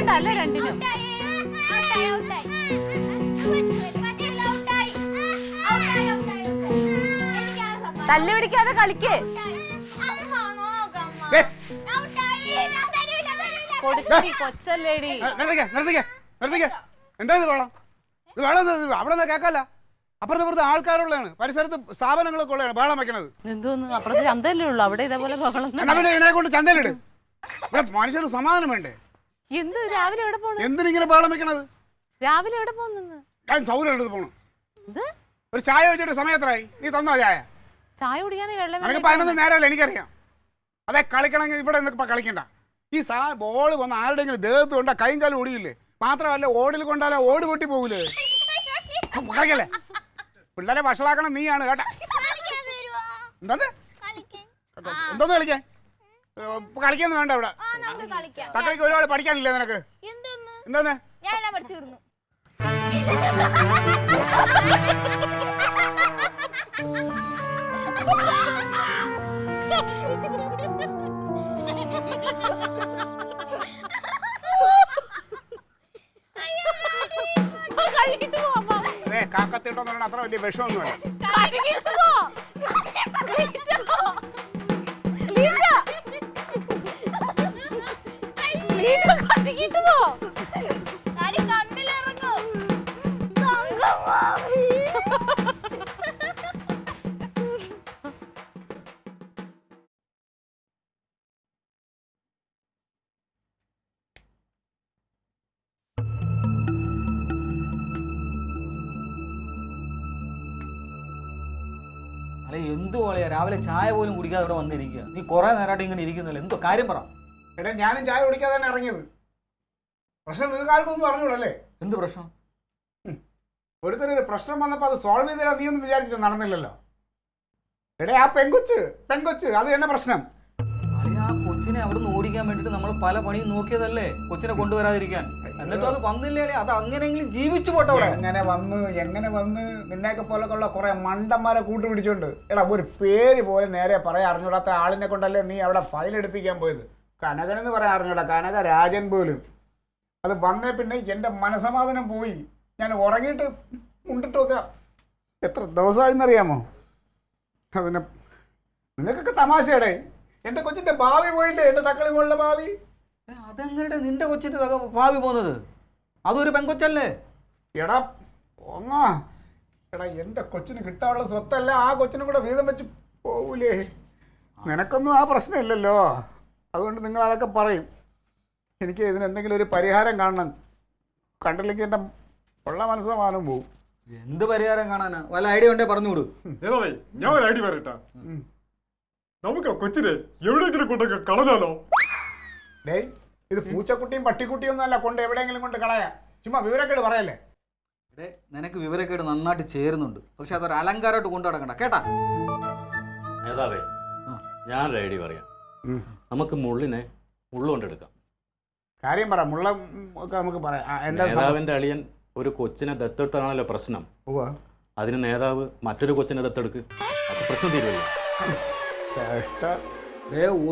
അതുകൊണ്ടല്ല രണ്ടിനും. തല്ല് പിടിക്കാതെ കളിക്കേ. കൊച്ചല്ലേടി. എന്താ ഇത് വേളം? ഇത് വേളം അവിടെ നിന്ന് കേക്കല്ല. അപ്പുറത്തെ ആൾക്കാരുള്ളതാണ്, പരിസരത്ത് സ്ഥാപനങ്ങളൊക്കെ ഉള്ളതാണ് വേളം വെക്കണത്. എന്തോന്ന് അപ്പുറത്ത് ചന്തയല്ലേ ഉള്ളു, അവിടെ ഇതേപോലെ ഇതിനെ കൊണ്ട് ചന്തയിലിട്. ഇവിടെ മനുഷ്യന് സമാധാനം വേണ്ടേ? എന്ത് രാവിലെ എവിടെ പോണു? എന്തിനിങ്ങനെ വേളം വെക്കണത്? രാവിലെ എവിടെ പോന്നു? ഞാൻ സൗകര്യം എടുത്ത് പോണു. ഒരു ചായ വെച്ചിട്ട് സമയത്രായി? നീ തന്നോ ചായ? ചായ കുടിക്കാനേ വെള്ളം. എനിക്ക് 11 നേരമല്ല, എനിക്കറിയാം. അതെ, കളിക്കണമെങ്കിൽ ഇവിടെ ഇപ്പൊ കളിക്കണ്ട. ഈ ബോള് വന്ന് ആരുടെങ്കിലും ദേഹത്ത് കൊണ്ടാ കൈയും കാലും ഓടിയില്ലേ? മാത്രമല്ല ഓടിൽ കൊണ്ടാലേ ഓട് പൊട്ടി പോകൂലേ? കളിക്കല്ലേ? പിള്ളേരെ വഷളാക്കണം നീയാണ് കേട്ടാ. എന്തോന്ന് എന്തോന്ന് കളിക്കാൻ? കളിക്കൊന്നും വേണ്ട ഇവിടെ. തക്കളിക്ക് ഒരുപാട് പഠിക്കാനില്ലേ നിനക്ക്? എന്തോന്ന് കാക്കത്തിട്ടോന്ന് പറഞ്ഞാൽ അത്ര വലിയ വിഷമൊന്നുമല്ല. എന്തുപോലെയാ രാവിലെ ചായ പോലും കുടിക്കാതെ ഇവിടെ വന്നിരിക്കുക? നീ കുറെ നേരമായിട്ട് ഇങ്ങനെ ഇരിക്കുന്നില്ല, എന്തോ കാര്യം പറ. എടാ, ഞാനും ചായ കുടിക്കാതെ തന്നെ ഇറങ്ങിയത്. പ്രശ്നം നിങ്ങൾക്ക് ആർക്കൊന്നും അറിഞ്ഞൂടല്ലേ? എന്ത് പ്രശ്നം? ഒരുത്തരൊരു പ്രശ്നം വന്നപ്പോൾ അത് സോൾവ് ചെയ്തരാ നീ ഒന്നും വിചാരിച്ചിട്ട് നടന്നില്ലല്ലോ. എടേ, ആ പെങ്കൊച്ച് അത് തന്നെ പ്രശ്നം. ആ കൊച്ചിനെ അവിടുന്ന് ഓടിക്കാൻ വേണ്ടിട്ട് നമ്മൾ പല പണിയും നോക്കിയതല്ലേ കൊച്ചിനെ കൊണ്ടുവരാതിരിക്കാൻ. എന്നിട്ടും അത് വന്നില്ലേ? അത് അങ്ങനെയെങ്കിലും ജീവിച്ചു പോട്ടെ. എങ്ങനെ വന്ന് നിന്നെയൊക്കെ പോലൊക്കെയുള്ള കുറെ മണ്ടന്മാരെ കൂട്ടുപിടിച്ചോണ്ട്. എടാ, ഒരു പേര് പോലെ നേരെ പറയാൻ അറിഞ്ഞൂടാത്ത ആളിനെ കൊണ്ടല്ലേ നീ അവിടെ ഫയൽ എടുപ്പിക്കാൻ പോയത്? കനകനെന്ന് പറയാൻ അറിഞ്ഞൂടാ, കനകരാജൻ പോലും. അത് വന്നേ പിന്നെ എൻ്റെ മനസമാധാനം പോയി. ഞാൻ ഉറങ്ങിയിട്ട് ഉണ്ടിട്ടൊക്കെ എത്ര ദിവസമായിന്നറിയാമോ? അതിനെ നിങ്ങൾക്കൊക്കെ തമാശയുടെ. എൻ്റെ കൊച്ചിൻ്റെ ഭാവി പോയില്ലേ? എൻ്റെ തക്കളി മോളുടെ ഭാവി. അതെങ്ങനെ നിന്റെ കൊച്ചിന്റെ ഭാവി പോകുന്നത്? അതൊരു പെങ്കൊച്ചല്ലേ? എടാ എൻ്റെ കൊച്ചിന് കിട്ടാനുള്ള സ്വത്തല്ല ആ കൊച്ചിനും കൂടെ വീതം വെച്ച് പോകൂലേ? നിനക്കൊന്നും ആ പ്രശ്നമില്ലല്ലോ, അതുകൊണ്ട് നിങ്ങൾ അതൊക്കെ പറയും. എനിക്ക് ഇതിനെന്തെങ്കിലും ഒരു പരിഹാരം കാണണം. കണ്ടില്ലെങ്കിൽ എൻ്റെ ഉള്ള മനസ്സമാനം പോവും. എന്ത് പരിഹാരം കാണാനാ? വല്ല ഐഡിയ ഉണ്ടേ പറഞ്ഞുകൊടു. ഞാൻ ഒരു ഐഡിയ പറയട്ടാ. നമുക്ക് കൊച്ചിനെ എവിടെയെങ്കിലും കൊണ്ടൊക്കെ കളഞ്ഞാലോ? ഡേയ്, ഇത് പൂച്ചക്കുട്ടിയും പട്ടിക്കുട്ടിയും ഒന്നും അല്ല കൊണ്ട് എവിടെയെങ്കിലും കൊണ്ട് കളയാ. ചുമ്മാ വിവരക്കേട് പറയല്ലേ? നിനക്ക് വിവരക്കേട് നന്നായിട്ട് ചേരുന്നുണ്ട്, പക്ഷെ അതൊരു അലങ്കാരമായിട്ട് കൊണ്ടു നടക്കണ്ട കേട്ടാ. നേതാവേ, ഞാനൊരു ഐഡിയ പറയാം. നമുക്ക് മുള്ളിനെ മുള്ളുകൊണ്ടെടുക്കാം. കാര്യം പറ, മുള്ള ഒക്കെ നമുക്ക് പറയാം. നേതാവിന്റെ അളിയൻ ഒരു കൊച്ചിനെ ദത്തെടുത്താണല്ലോ പ്രശ്നം. അതിന് നേതാവ് മറ്റൊരു കൊച്ചിനെ ദത്തെടുക്ക്, അത് പ്രശ്നം തീരുമല്ലോ.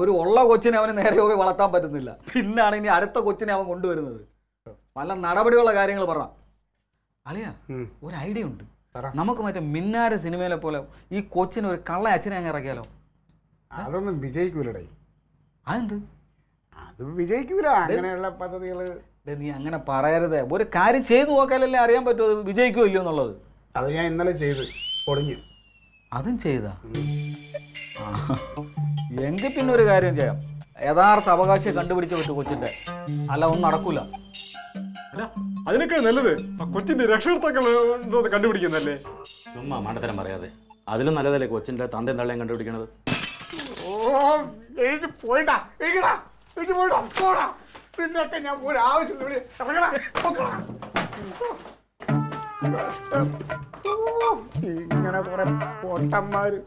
ഒരു ഉള്ള കൊച്ചിനെ അവന് നേരെ പോയി വളർത്താൻ പറ്റുന്നില്ല, പിന്നാണ് ഇനി അടുത്ത കൊച്ചിനെ അവൻ കൊണ്ടുവരുന്നത്. പല നടപടിയുള്ള കാര്യങ്ങൾ പറ. അളിയാ, ഒരു ഐഡിയ ഉണ്ട്. നമുക്ക് മറ്റേ മിന്നാര സിനിമയിലെ പോലെ ഈ കൊച്ചിന് ഒരു കള്ള അച്ഛനെ അങ്ങ് ഇറക്കിയാലോ? അതൊന്നും വിജയിക്കൂലടേ. അതെന്ത്? അത് വിജയിക്കൂല അങ്ങനെയുള്ള പദ്ധതികൾ. നീ അങ്ങനെ പറയരുതേ. ഒരു കാര്യം ചെയ്തു നോക്കാനല്ലേ അറിയാൻ പറ്റുമോ അത് വിജയിക്കുമോ ഇല്ലയോ എന്നുള്ളത്. അത് ഞാൻ ഇന്നലെ ചെയ്ത് പൊളിഞ്ഞു. അതും ചെയ്താ? എങ്കിൽ പിന്നെ ഒരു കാര്യം ചെയ്യാം, യഥാർത്ഥ അവകാശം കണ്ടുപിടിച്ച പറ്റും കൊച്ചിന്റെ, അല്ല ഒന്നും നടക്കൂല. അതിനൊക്കെ നല്ലത് ആ കൊച്ചിന്റെ രക്ഷകർത്താക്കൾ കണ്ടുപിടിക്കുന്നല്ലേ. ചുമ്മാ മണ്ടത്തരം പറയാതെ, അതിലും നല്ലതല്ലേ കൊച്ചിന്റെ തന്തയും തള്ളയും കണ്ടുപിടിക്കണത്. നിന്നൊക്കെ ഞാൻ ഒരു ആവശ്യം ഇങ്ങനെ കുറെ പൊട്ടന്മാര്.